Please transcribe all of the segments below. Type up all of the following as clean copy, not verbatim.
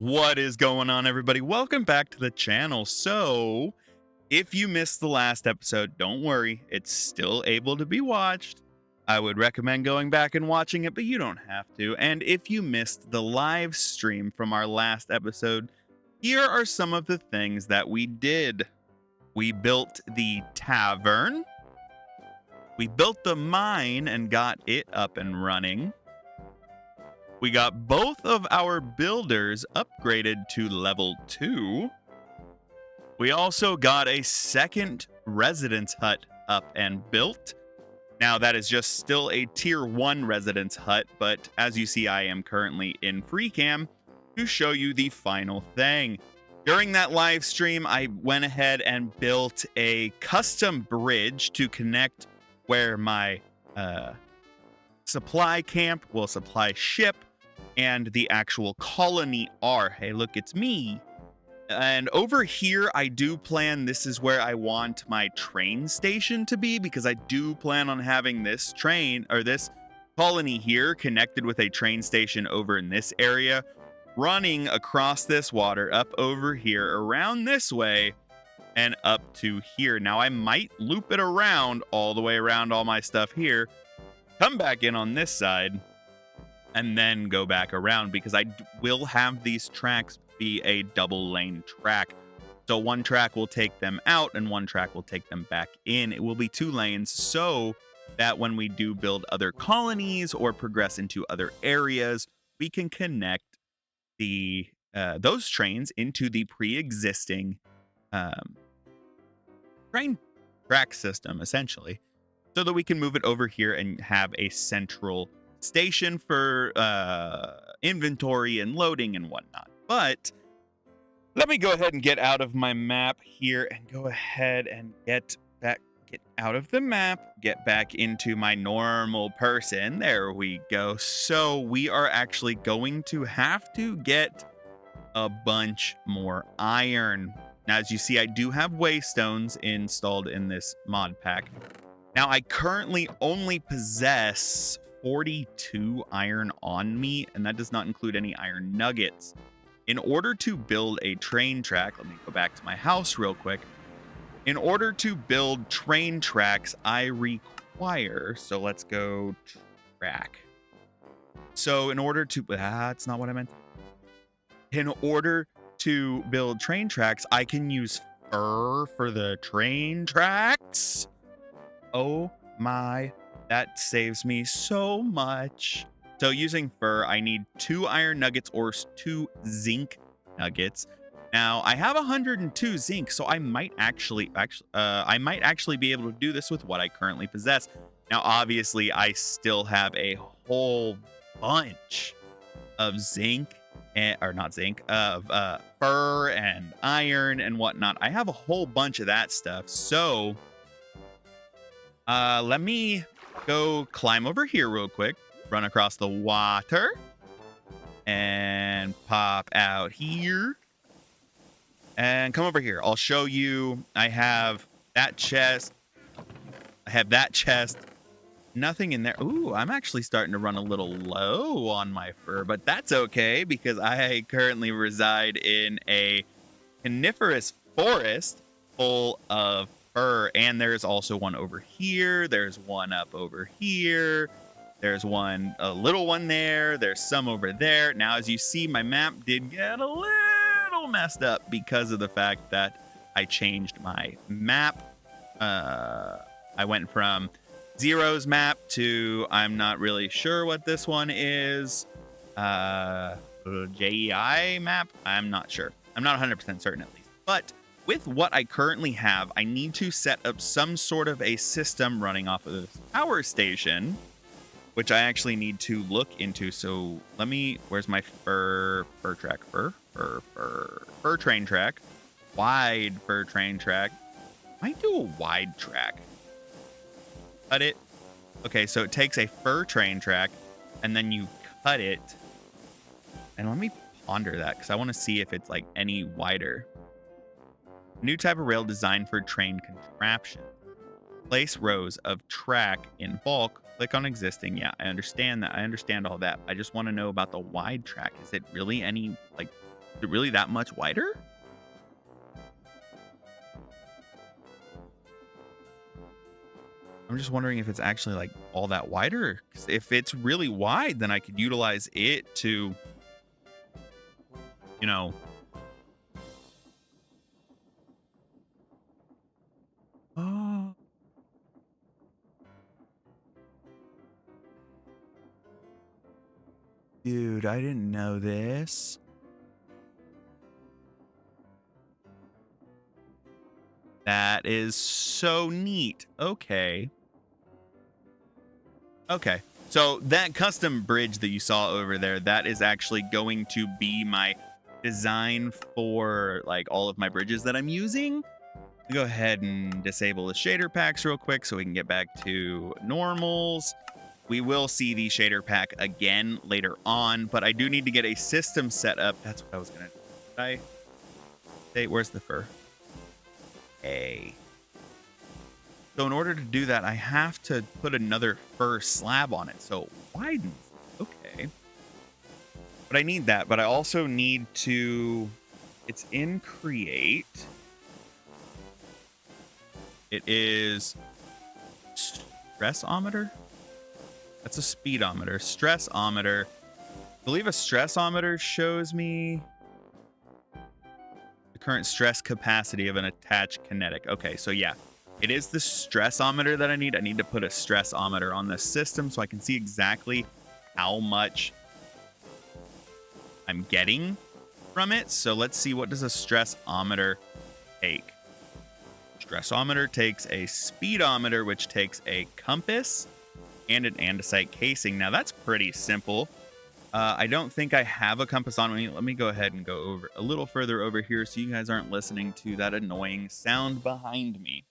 What is going on, everybody? Welcome back to the channel. So, if you missed the last episode, don't worry, it's still able to be watched. I would recommend going back and watching it, but you don't have to. And if you missed the live stream from our last episode, here are some of the things that we did. We built the tavern, we built the mine and got it up and running. We got both of our builders upgraded to level 2. We also got a second residence hut up and built. Now, that is just still a tier 1 residence hut, but as you see, I am currently in free cam to show you the final thing. During that live stream, I went ahead and built a custom bridge to connect where my supply camp, supply ship, and the actual colony are. Hey, look, it's me. And over here, I do plan, this is where I want my train station to be, because I do plan on having this train, or this colony here, connected with a train station over in this area, running across this water, up over here, around this way, and up to here. Now, I might loop it around, all the way around all my stuff here, come back in on this side, and then go back around, because I will have these tracks be a double lane track. So one track will take them out and one track will take them back in. It will be 2 lanes so that when we do build other colonies or progress into other areas, we can connect the those trains into the pre-existing train track system, essentially, so that we can move it over here and have a central station for inventory and loading and whatnot. But let me go ahead and get out of my map here and go ahead and get out of the map, get back into my normal person. There we go. So we are actually going to have to get a bunch more iron. Now, as you see, I do have waystones installed in this mod pack. Now, I currently only possess 42 iron on me, and that does not include any iron nuggets. In order to build a train track, let me go back to my house real quick. In order to build train tracks, I require, so let's go track. So in order to, that's not what I meant. In order to build train tracks, I can use fur for the train tracks. Oh my, that saves me so much. So using fur, I need 2 iron nuggets or 2 zinc nuggets. Now, I have 102 zinc, so I might actually be able to do this with what I currently possess. Now, obviously, I still have a whole bunch of zinc, of fur and iron and whatnot. I have a whole bunch of that stuff. So, let me go climb over here real quick, run across the water, and pop out here. And come over here. I'll show you. I have that chest. Nothing in there. Ooh, I'm actually starting to run a little low on my fur, but that's okay because I currently reside in a coniferous forest full of fur. And there's also one over here. There's one up over here. There's one, a little one there. There's some over there. Now, as you see, my map did get a little messed up because of the fact that I changed my map. I went from Zero's map to, I'm not really sure what this one is. JEI map? I'm not sure. I'm not 100% certain at least. But with what I currently have, I need to set up some sort of a system running off of this power station, which I actually need to look into. So let me, where's my fur train track? Wide fur train track. Might do a wide track. Cut it. Okay, so it takes a fur train track and then you cut it. And let me ponder that because I want to see if it's like any wider. New type of rail designed for train contraption. Place rows of track in bulk. Click on existing. Yeah, I understand that. I understand all that. I just want to know about the wide track. Is it really any like Is it really that much wider? I'm just wondering if it's actually like all that wider. 'Cause if it's really wide, then I could utilize it to, you know. Oh, dude, I didn't know this. That is so neat. Okay. Okay. So that custom bridge that you saw over there, that is actually going to be my design for like all of my bridges that I'm using. Go ahead and disable the shader packs real quick so we can get back to normals. We will see the shader pack again later on, but I do need to get a system set up. That's what I was going to do. Did I say, where's the fur? A. So in order to do that, I have to put another fur slab on it. So it widens. Okay. But I need that. But I also need to... It's in create. It is stressometer. That's a speedometer. Stressometer. I believe a stressometer shows me the current stress capacity of an attached kinetic. Okay, so yeah. It is the stressometer that I need. I need to put a stressometer on this system so I can see exactly how much I'm getting from it. So let's see, what does a stressometer take? Stressometer takes a speedometer, which takes a compass and an andesite casing. Now that's pretty simple. I don't think I have a compass on me. Let me go ahead and go over a little further over here so you guys aren't listening to that annoying sound behind me.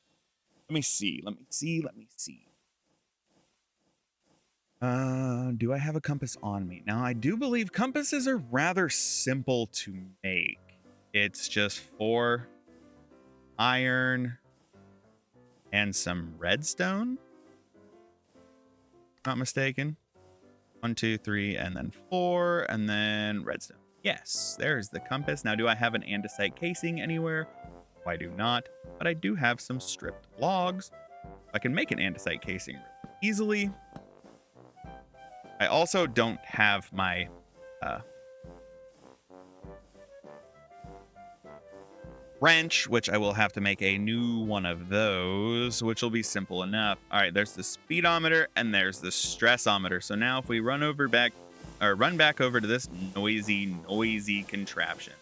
Let me see. Do I have a compass on me? Now, I do believe compasses are rather simple to make. It's just 4 iron and some redstone. Not mistaken. 1, 2, 3, and then 4, and then redstone. Yes, there's the compass. Now, do I have an andesite casing anywhere? I do not, but I do have some stripped logs. I can make an andesite casing easily. I also don't have my wrench, which I will have to make a new one of those, which will be simple enough. All right, there's the speedometer and there's the stressometer. So now if we run back over to this noisy contraption.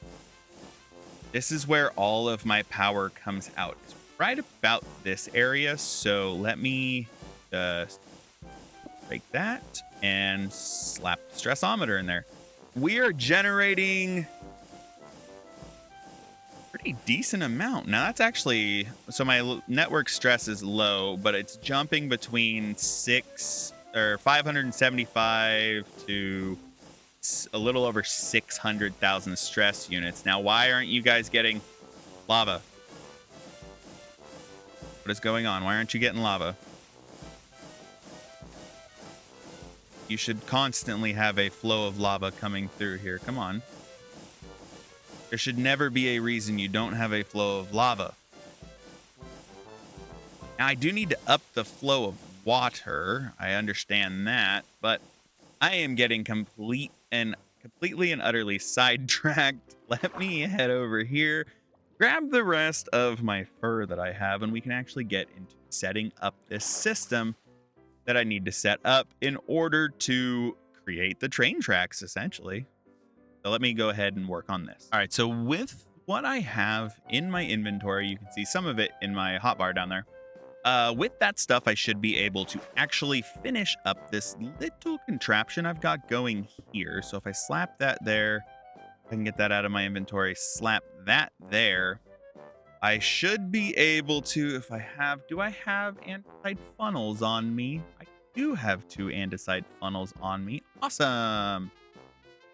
This is where all of my power comes out. It's right about this area. So let me just break that and slap the stressometer in there. We are generating a pretty decent amount. Now that's actually, so my network stress is low, but it's jumping between 575 to a little over 600,000 stress units. Now, why aren't you guys getting lava? What is going on? Why aren't you getting lava? You should constantly have a flow of lava coming through here. Come on. There should never be a reason you don't have a flow of lava. Now, I do need to up the flow of water. I understand that, but I am getting completely and utterly sidetracked. Let me head over here, grab the rest of my fur that I have, and we can actually get into setting up this system that I need to set up in order to create the train tracks, essentially. So let me go ahead and work on this. All right, so with what I have in my inventory, you can see some of it in my hotbar down there. With that stuff, I should be able to actually finish up this little contraption I've got going here. So if I slap that there, I can get that out of my inventory, slap that there. I should be able to, if I have, do I have andesite funnels on me? I do have 2 andesite funnels on me. Awesome.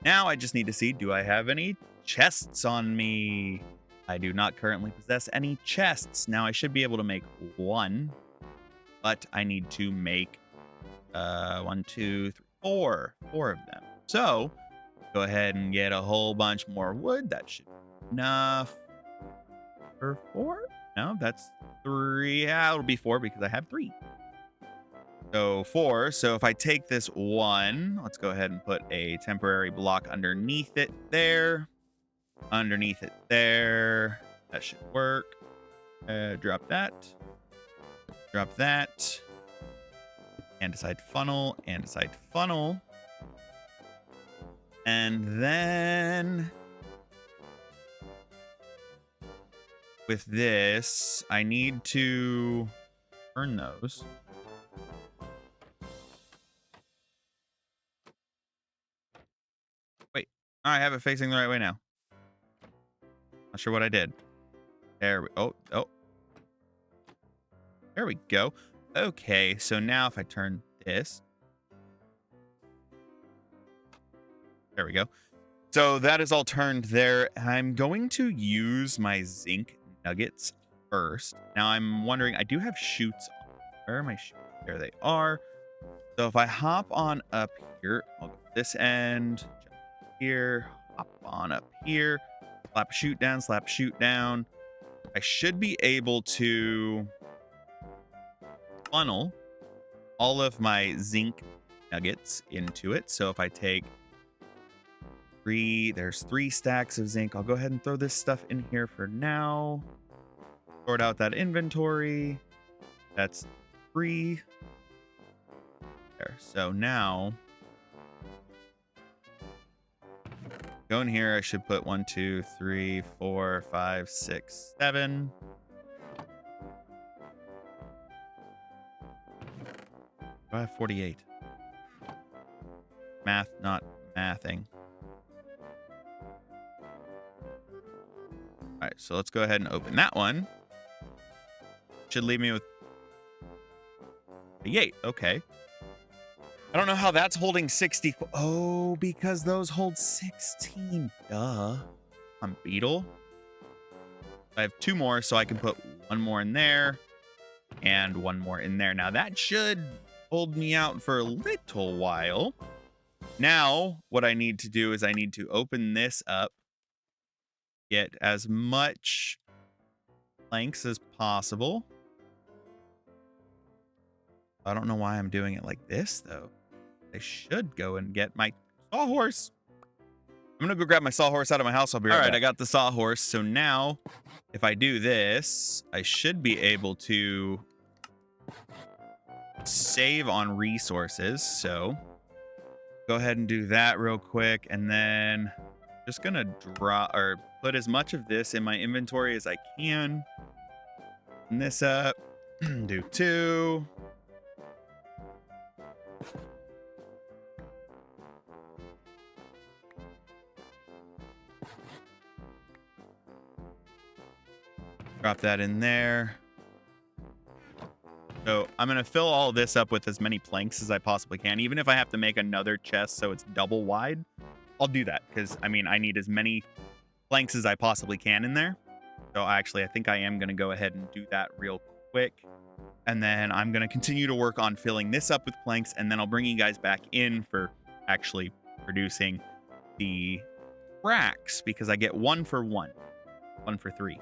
Now I just need to see, do I have any chests on me? I do not currently possess any chests. Now I should be able to make 1, but I need to make 1, 2, 3, 4 of them. So Go ahead and get a whole bunch more wood. That should be enough for 4. No, that's 3. Yeah, it'll be 4 because I have 3. So 4. So if I take this 1, let's go ahead and put a temporary block underneath it there. Underneath it there. That should work. Drop that. Drop that. Andesite funnel. Andesite funnel. And then with this, I need to turn those. Wait, I have it facing the right way now. Not sure what I did. There we oh. There we go. Okay, so now if I turn this. There we go. So that is all turned there. I'm going to use my zinc nuggets first. Now I'm wondering, I do have chutes on. Where are my chutes? There they are. So if I hop on up here, I'll go this end, jump here, hop on up here, slap a chute down, slap a chute down. I should be able to funnel all of my zinc nuggets into it. So if I take there's 3 stacks of zinc. I'll go ahead and throw this stuff in here for now. Sort out that inventory. That's 3. There. So now, go in here. I should put 1, 2, 3, 4, 5, 6, 7. I have 48. Math, not mathing. All right, so let's go ahead and open that one. Should leave me with 48. Okay. I don't know how that's holding 60. Oh, because those hold 16. Duh. On beetle. I have 2 more, so I can put 1 more in there and 1 more in there. Now that should hold me out for a little while. Now, what I need to do is I need to open this up. Get as much planks as possible. I don't know why I'm doing it like this, though. I should go and get my sawhorse. I'm going to go grab my sawhorse out of my house. I'll be right back. All right, I got the sawhorse. So now, if I do this, I should be able to save on resources. So go ahead and do that real quick. And then just going to put as much of this in my inventory as I can. Open this up. Do 2. Drop that in there. So I'm going to fill all this up with as many planks as I possibly can. Even if I have to make another chest so it's double wide, I'll do that. Because, I mean, I need as many planks as I possibly can in there. So actually, I think I am going to go ahead and do that real quick. And then I'm going to continue to work on filling this up with planks. And then I'll bring you guys back in for actually producing the tracks. Because I get 1 for 1. 1 for 3.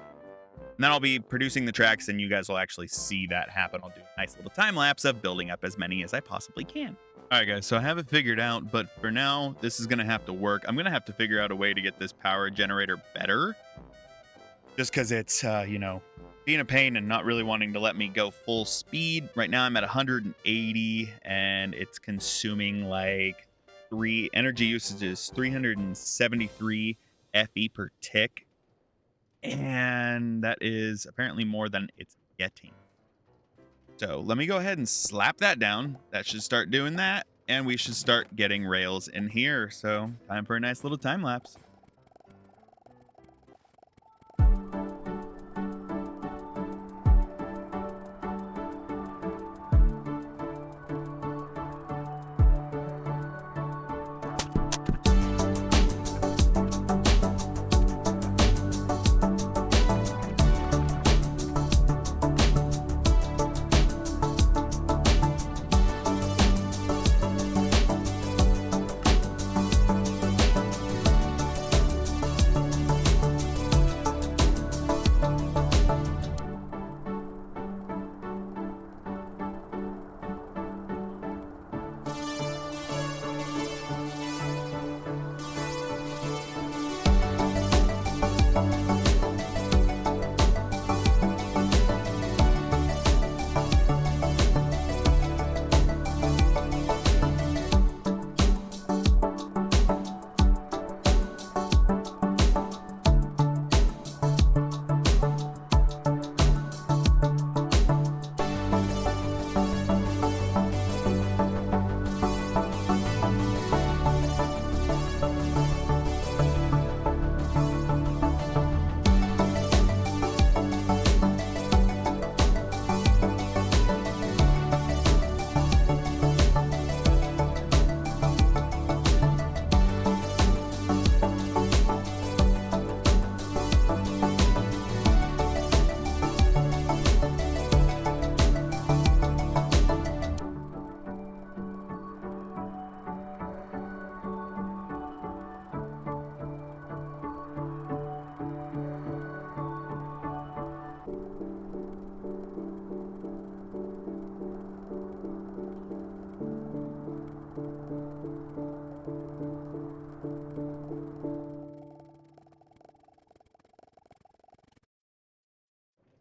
And then I'll be producing the tracks and you guys will actually see that happen. I'll do a nice little time lapse of building up as many as I possibly can. All right, guys, so I have it figured out, but for now, this is going to have to work. I'm going to have to figure out a way to get this power generator better. Just because it's, being a pain and not really wanting to let me go full speed. Right now, I'm at 180 and it's consuming like energy usage is 373 FE per tick. And that is apparently more than it's getting. So let me go ahead and slap that down. That should start doing that. And we should start getting rails in here. So time for a nice little time lapse.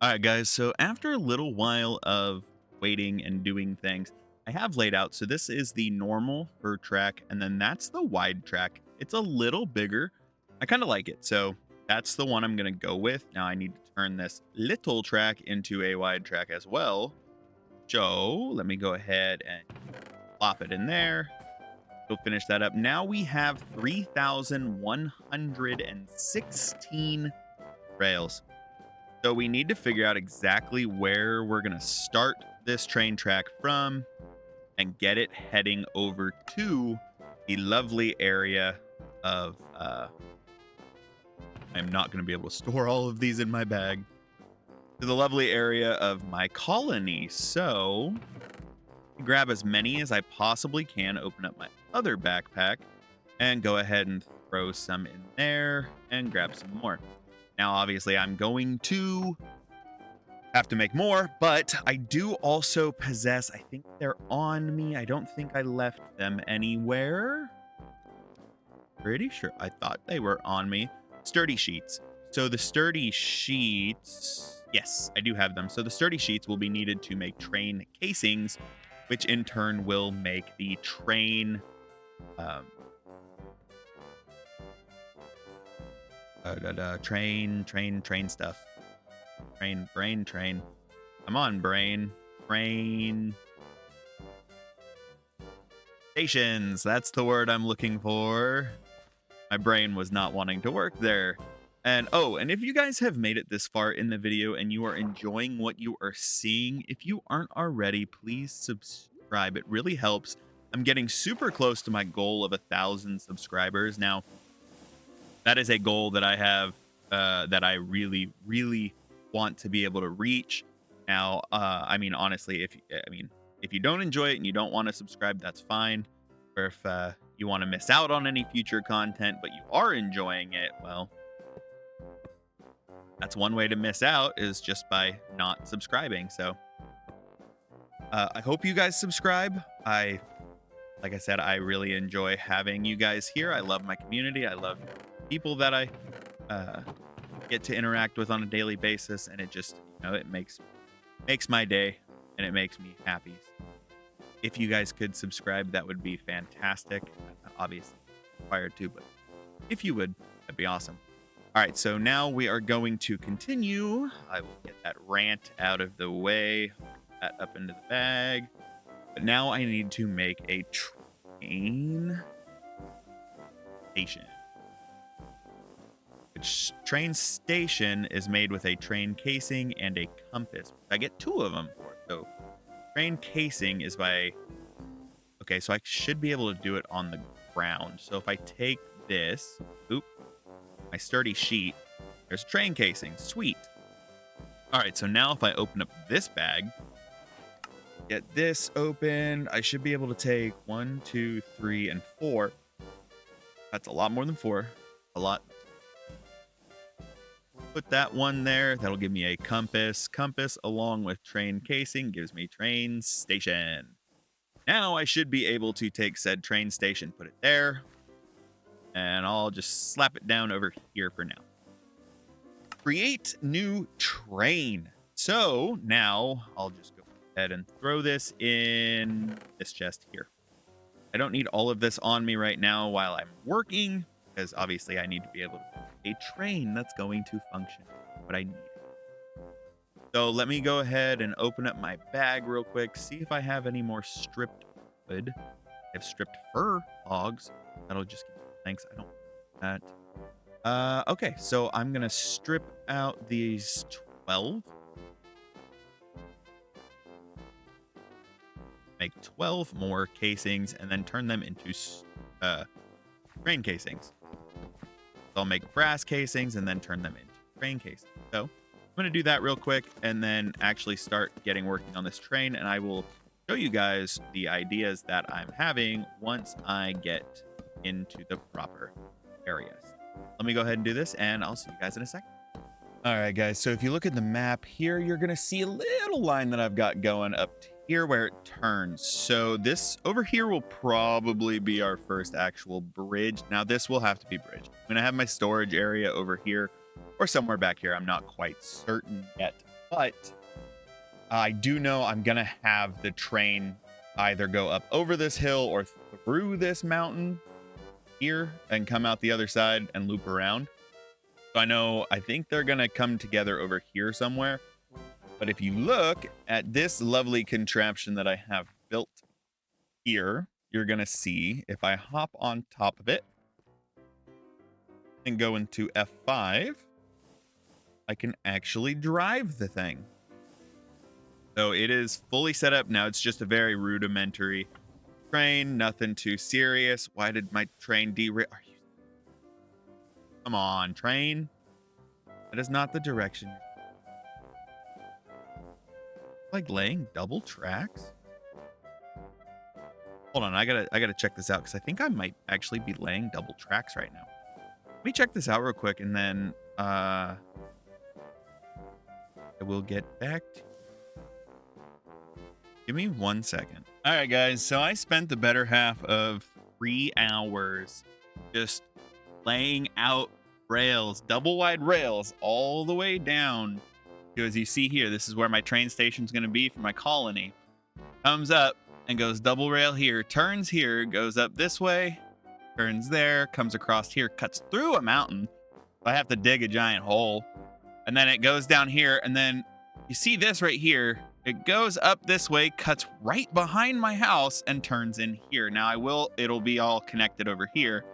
All right, guys. So after a little while of waiting and doing things, I have laid out. So this is the normal fur track, and then that's the wide track. It's a little bigger. I kind of like it. So that's the one I'm going to go with. Now I need to turn this little track into a wide track as well. So let me go ahead and plop it in there. We'll finish that up. Now we have 3,116 rails. So we need to figure out exactly where we're going to start this train track from and get it heading over to the lovely area of, I'm not going to be able to store all of these in my bag, to the lovely area of my colony. So grab as many as I possibly can, open up my other backpack, and go ahead and throw some in there and grab some more. Now, obviously, I'm going to have to make more, but I do also possess, I think they're on me. I don't think I left them anywhere. Pretty sure I thought they were on me. Sturdy sheets. So the sturdy sheets, yes, I do have them. So the sturdy sheets will be needed to make train casings, which in turn will make the train train stuff. Train. Come on, brain. Train stations. That's the word I'm looking for. My brain was not wanting to work there. And and if you guys have made it this far in the video and you are enjoying what you are seeing, if you aren't already, please subscribe. It really helps. I'm getting super close to my goal of 1,000 subscribers. Now, that is a goal that I have that I really, really want to be able to reach. Now, I mean, honestly, if you don't enjoy it and you don't want to subscribe, that's fine. Or if you want to miss out on any future content, but you are enjoying it, well, that's one way to miss out, is just by not subscribing. So I hope you guys subscribe. Like I said, I really enjoy having you guys here. I love my community. I love people that I get to interact with on a daily basis, and it just, it makes my day, and it makes me happy. If you guys could subscribe, that would be fantastic. Obviously required to, but if you would, that'd be awesome. All right, so now we are going to continue. I will get that rant out of the way, put that up into the bag. But now I need to make a train station. Which train station is made with a train casing and a compass. I get 2 of them for it. So train casing is by... Okay, so I should be able to do it on the ground. So if I take this... my sturdy sheet, there's train casing. Sweet. All right, so now if I open up this bag, get this open, I should be able to take 1, 2, 3, and 4. That's a lot more than 4. A lot. Put that one there. That'll give me a compass. Compass along with train casing gives me train station. Now I should be able to take said train station, put it there, and I'll just slap it down over here for now. Create new train. So now I'll just go ahead and throw this in this chest here. I don't need all of this on me right now while I'm working, because obviously I need to be able to a train that's going to function what I need. So let me go ahead and open up my bag real quick, see if I have any more stripped wood. I have stripped fur logs. That'll just give me thanks. I don't want that. Okay, so I'm gonna strip out these 12. Make 12 more casings and then turn them into train casings. So I'll make brass casings and then turn them into train casings. So I'm going to do that real quick and then actually start working on this train, and I will show you guys the ideas that I'm having once I get into the proper areas. Let me go ahead and do this, and I'll see you guys in a second. All right, guys. So if you look at the map here, you're going to see a little line that I've got going up here where it turns. So this over here will probably be our first actual bridge. Now this will have to be bridged. I'm going to have my storage area over here or somewhere back here. I'm not quite certain yet. But I do know I'm going to have the train either go up over this hill or through this mountain here and come out the other side and loop around. So I think they're going to come together over here somewhere. But if you look at this lovely contraption that I have built here, you're going to see if I hop on top of it and go into F5, I can actually drive the thing. So it is fully set up now. It's just a very rudimentary train, nothing too serious. Why did my train derail? Come on, train. That is not the direction. Like laying double tracks? Hold on, I gotta check this out because I think I might actually be laying double tracks right now. Let me check this out real quick and then I will get back to you. Give me 1 second. All right, guys. So I spent the better half of 3 hours just laying out rails, double wide rails, all the way down. As you see here, this is where my train station is going to be for my colony. Comes up and goes double rail here, turns here, goes up this way, turns there, comes across here, cuts through a mountain. I have to dig a giant hole. And then it goes down here, and then you see this right here. It goes up this way, cuts right behind my house, and turns in here. Now it'll be all connected over here.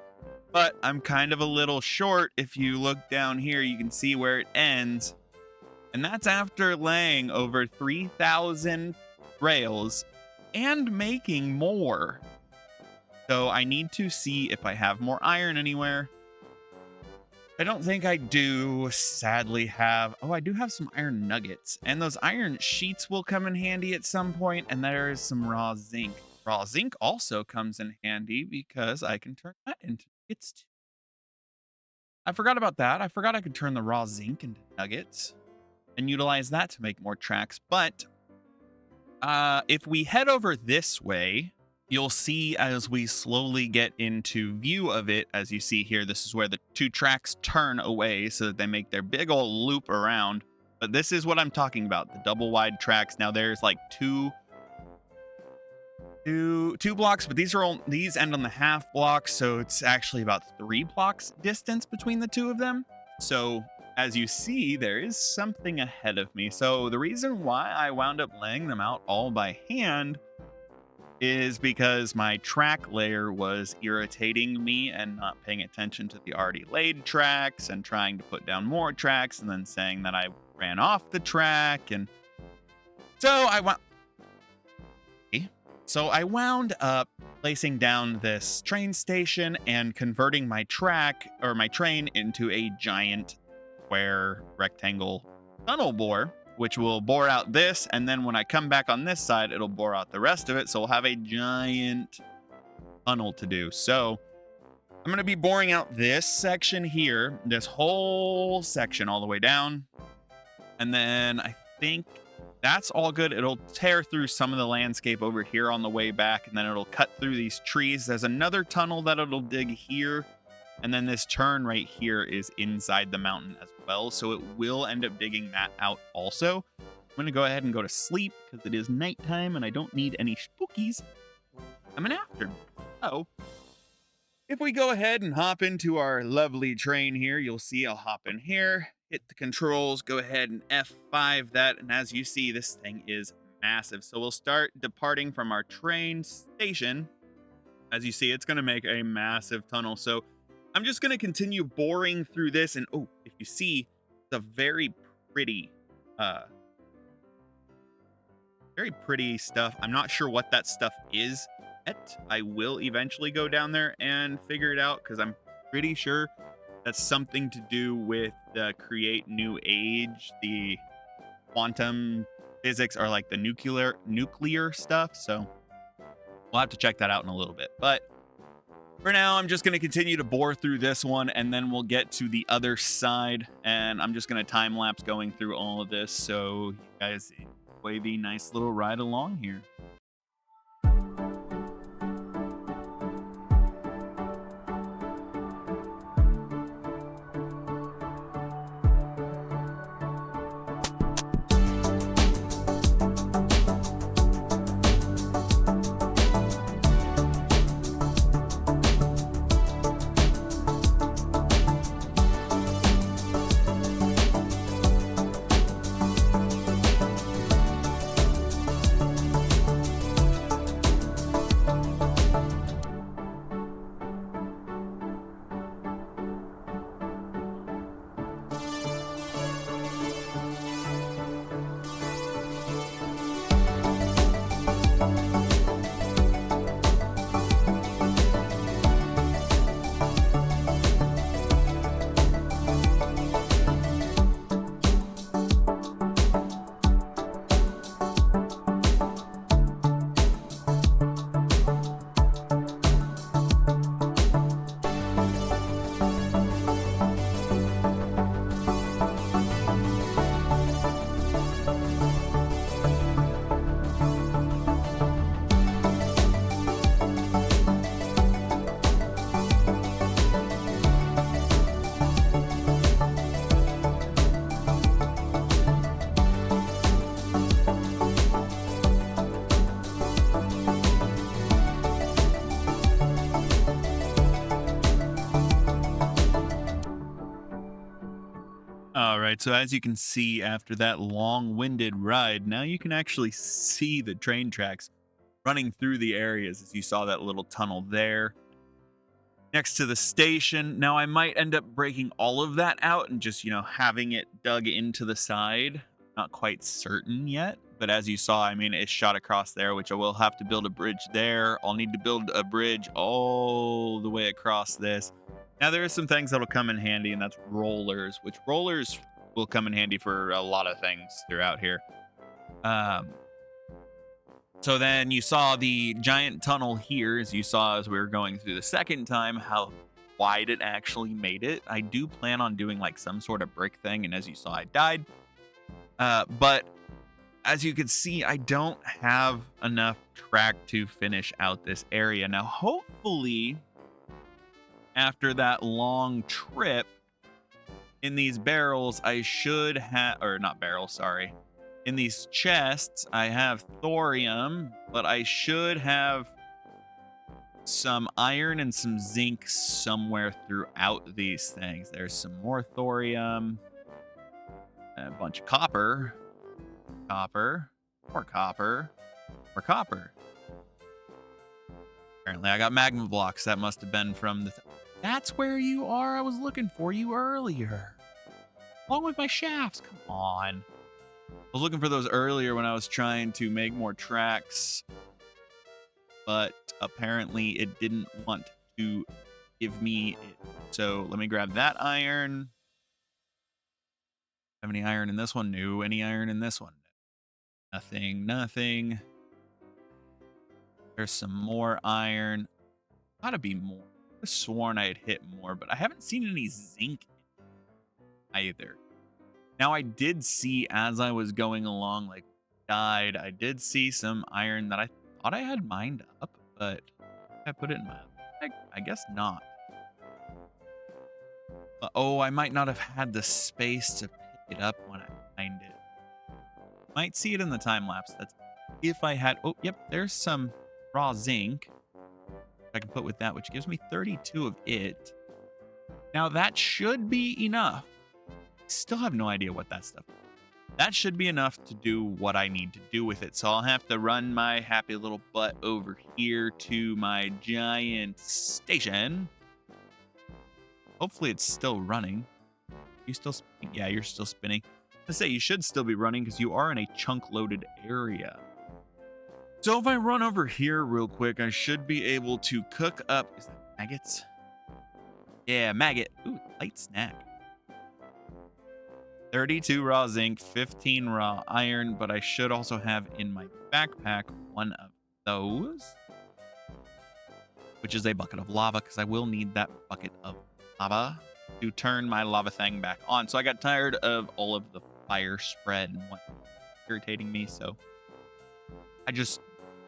But I'm kind of a little short. If you look down here, you can see where it ends. And that's after laying over 3,000 rails and making more. So I need to see if I have more iron anywhere. I don't think I do, sadly, have... Oh, I do have some iron nuggets. And those iron sheets will come in handy at some point. And there is some raw zinc. Raw zinc also comes in handy because I can turn that into nuggets too. I forgot about that. I forgot I could turn the raw zinc into nuggets and utilize that to make more tracks. But if we head over this way, you'll see as we slowly get into view of it, as you see here, this is where the 2 tracks turn away so that they make their big old loop around. But this is what I'm talking about, the double wide tracks. Now there's like two blocks, but these end on the half block, so it's actually about 3 blocks distance between the 2 of them. So as you see, there is something ahead of me. So the reason why I wound up laying them out all by hand is because my track layer was irritating me and not paying attention to the already laid tracks and trying to put down more tracks and then saying that I ran off the track. And so I wound up placing down this train station and converting my train into a giant square rectangle tunnel bore, which will bore out this, and then when I come back on this side, it'll bore out the rest of it, so we'll have a giant tunnel to do. So I'm going to be boring out this section here, this whole section all the way down, and then I think that's all good. It'll tear through some of the landscape over here on the way back, and then it'll cut through these trees. There's another tunnel that it'll dig here, and then this turn right here is inside the mountain as well, so it will end up digging that out also. I'm going to go ahead and go to sleep because it is nighttime and I don't need any spookies coming after me. So if we go ahead and hop into our lovely train here, you'll see I'll hop in here, hit the controls, go ahead and F5 that, and as you see, this thing is massive. So we'll start departing from our train station. As you see, it's going to make a massive tunnel. So I'm just going to continue boring through this, and oh, if you see, it's a very pretty stuff. I'm not sure what that stuff is yet. I will eventually go down there and figure it out because I'm pretty sure that's something to do with the create new age, the quantum physics, or like the nuclear stuff. So we'll have to check that out in a little bit. But for now, I'm just going to continue to bore through this one, and then we'll get to the other side, and I'm just going to time lapse going through all of this so you guys enjoy the nice little ride along here. All right, so as you can see after that long-winded ride, now you can actually see the train tracks running through the areas as you saw that little tunnel there next to the station. Now I might end up breaking all of that out and just, having it dug into the side. Not quite certain yet, but as you saw, I mean, it shot across there, which I will have to build a bridge there. I'll need to build a bridge all the way across this. Now there are some things that'll come in handy, and that's rollers, which rollers will come in handy for a lot of things throughout here. Um, so then you saw the giant tunnel here, as you saw as we were going through the second time, how wide it actually made it. I do plan on doing like some sort of brick thing, and as you saw, I died. But as you can see, I don't have enough track to finish out this area. Now, hopefully, after that long trip in these barrels, I should have, or not barrels, sorry. In these chests, I have thorium, but I should have some iron and some zinc somewhere throughout these things. There's some more thorium, a bunch of copper, more copper. Apparently, I got magma blocks. That must have been from the... That's where you are. I was looking for you earlier. Along with my shafts. Come on. I was looking for those earlier when I was trying to make more tracks, but apparently it didn't want to give me it. So let me grab that iron. Have any iron in this one? No. Any iron in this one? Nothing. There's some more iron. Gotta be more. I could have sworn I had hit more, but I haven't seen any zinc either. Now, I did see as I was going along, like, I did see some iron that I thought I had mined up, but I put it in my... I guess not. Oh, I might not have had the space to pick it up when I mined it. Might see it in the time lapse. That's if I had... Oh, yep, there's some raw zinc I can put with that, which gives me 32 of it. Now, that should be enough. Still have no idea what that stuff is. That should be enough to do what I need to do with it. So I'll have to run my happy little butt over here to my giant station. Hopefully it's still running. You still spinning? Yeah, you're still spinning. I say you should still be running because you are in a chunk loaded area. So if I run over here real quick, I should be able to cook up. Is that maggots? Yeah, maggot. Ooh, light snack. 32 raw zinc, 15 raw iron, but I should also have in my backpack one of those, which is a bucket of lava, because I will need that bucket of lava to turn my lava thing back on. So I got tired of all of the fire spread and what irritating me, so I just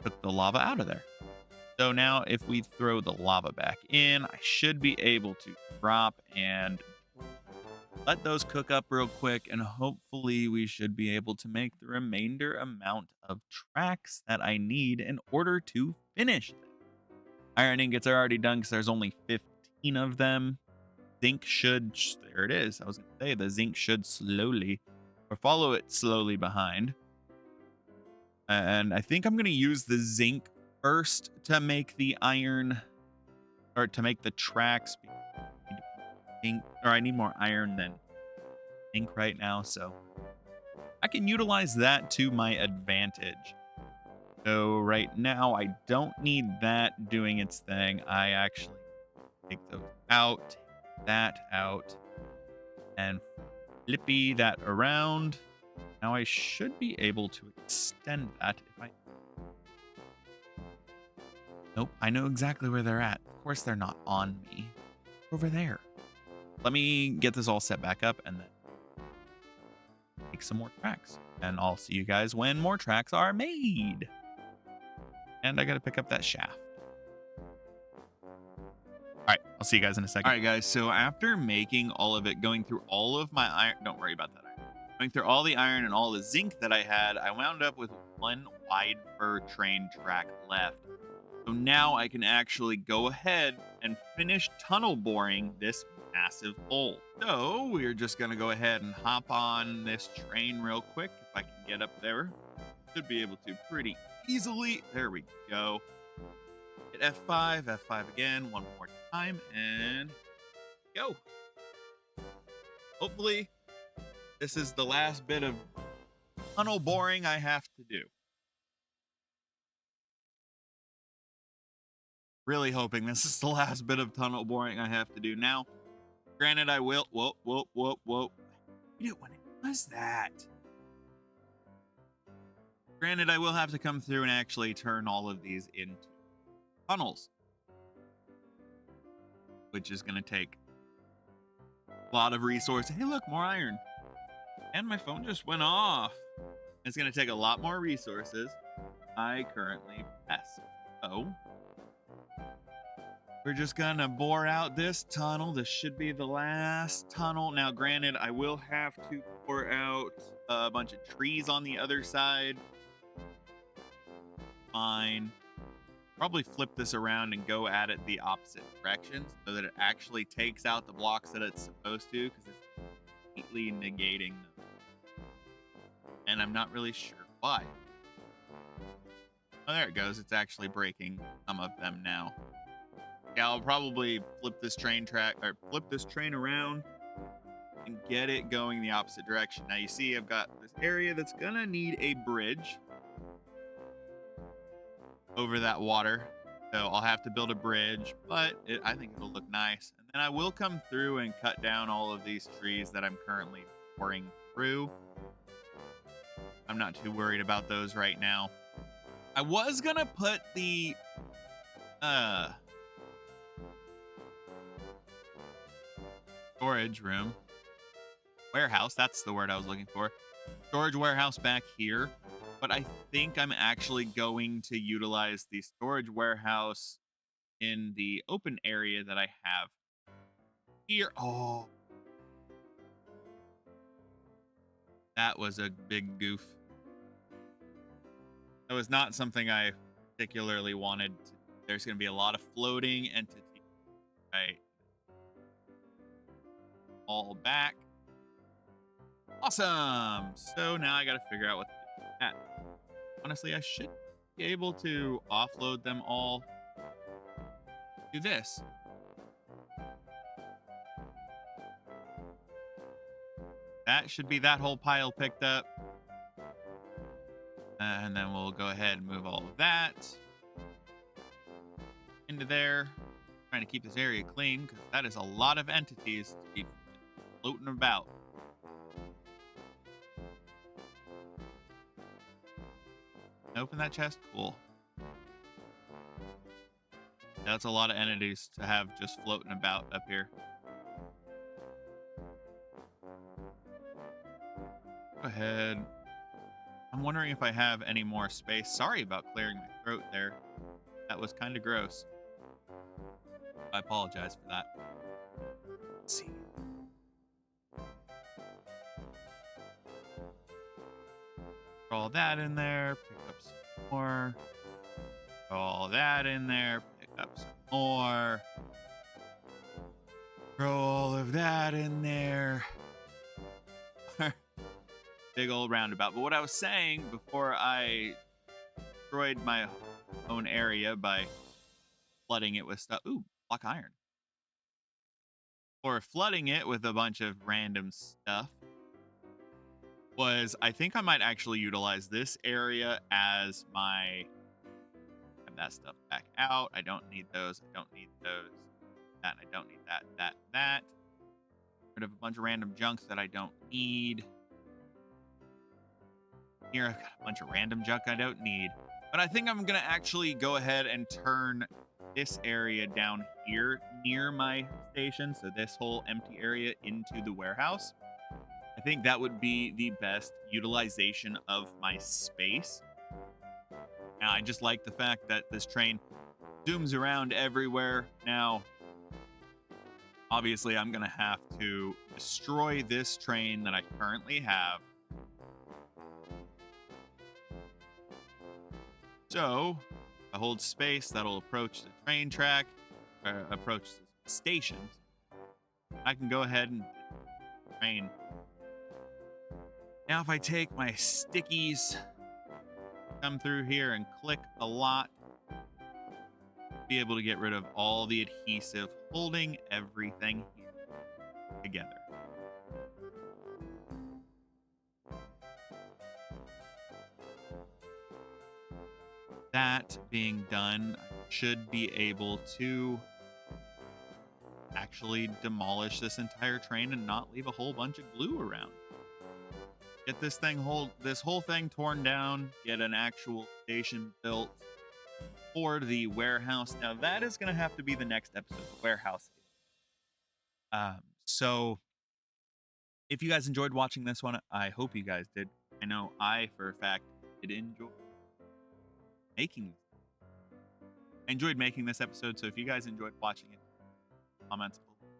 took the lava out of there. So now if we throw the lava back in, I should be able to drop and let those cook up real quick, and hopefully we should be able to make the remainder amount of tracks that I need in order to finish them. Iron ingots are already done because there's only 15 of them. Zinc should... There it is. I was going to say the zinc should slowly, or follow it slowly behind. And I think I'm going to use the zinc first to make the iron, or to make the tracks. I need more iron than ink right now, so I can utilize that to my advantage. So right now, I don't need that doing its thing. I actually take those out, take that out, and flippy that around. Now I should be able to extend that if I... Nope, I know exactly where they're at. Of course they're not on me. Over there. Let me get this all set back up and then make some more tracks. And I'll see you guys when more tracks are made. And I gotta pick up that shaft. Alright, I'll see you guys in a second. Alright guys, so after making all of it, going through all of my iron, don't worry about that iron. Going through all the iron and all the zinc that I had, I wound up with one wide fur train track left. So now I can actually go ahead and finish tunnel boring this massive hole. So we're just going to go ahead and hop on this train real quick. If I can get up there, should be able to pretty easily. There we go. Hit F5, F5 again, one more time, and go. Hopefully, this is the last bit of tunnel boring I have to do. Really hoping this is the last bit of tunnel boring I have to do. Now, granted, I will. Whoa. When it does that. Granted, I will have to come through and actually turn all of these into tunnels, which is going to take a lot of resources. Hey, look, more iron. And my phone just went off. It's going to take a lot more resources. I currently possess. So we're just going to bore out this tunnel. This should be the last tunnel. Now, granted, I will have to pour out a bunch of trees on the other side. Fine. Probably flip this around and go at it the opposite direction so that it actually takes out the blocks that it's supposed to, because it's completely negating them. And I'm not really sure why. Oh, there it goes. It's actually breaking some of them now. Yeah, I'll probably flip this train around and get it going the opposite direction. Now you see I've got this area that's gonna need a bridge over that water. So I'll have to build a bridge, but I think it'll look nice. And then I will come through and cut down all of these trees that I'm currently pouring through. I'm not too worried about those right now. I was gonna put the storage room, warehouse, that's the word I was looking for. Storage warehouse back here. But I think I'm actually going to utilize the storage warehouse in the open area that I have here. Oh, that was a big goof. That was not something I particularly wanted. There's going to be a lot of floating entities. Right. All back. Awesome. So now I got to figure out what to do with that. Honestly, I should be able to offload them all to this. That should be that whole pile picked up. And then we'll go ahead and move all of that into there. Trying to keep this area clean because that is a lot of entities to be floating about. Open that chest. Cool. That's a lot of entities to have just floating about up here. Go ahead. I'm wondering if I have any more space. Sorry about clearing my throat there. That was kind of gross. I apologize for that. Let's see. Throw all that in there. Pick up some more. Throw all that in there. Pick up some more. Throw all of that in there. Big old roundabout. But what I was saying before I destroyed my own area by flooding it with stuff. Ooh, block iron. Or flooding it with a bunch of random stuff. Was I think I might actually utilize this area as my. Have that stuff back out. I don't need those. I don't need those. That. I don't need that. That. Rid of a bunch of random junk that I don't need. Here I've got a bunch of random junk I don't need. But I think I'm gonna actually go ahead and turn this area down here near my station. So this whole empty area into the warehouse. I think that would be the best utilization of my space. Now, I just like the fact that this train zooms around everywhere. Now, obviously, I'm going to have to destroy this train that I currently have. So, I hold space, that'll approach the train track, approach the stations. I can go ahead and train. Now, if I take my stickies, come through here and click a lot, be able to get rid of all the adhesive holding everything here together. That being done, I should be able to actually demolish this entire train and not leave a whole bunch of glue around. Get this whole thing torn down, get an actual station built for the warehouse. Now that is going to have to be the next episode, the warehouse. So if you guys enjoyed watching this one, I hope you guys did. I know I, for a fact, did enjoy making. I enjoyed making this episode, so if you guys enjoyed watching it, comments below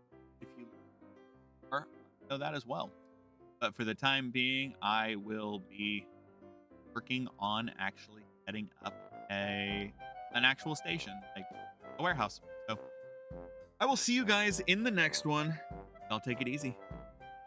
if you know that as well. But for the time being, I will be working on actually setting up an actual station, like a warehouse. So I will see you guys in the next one. I'll take it easy.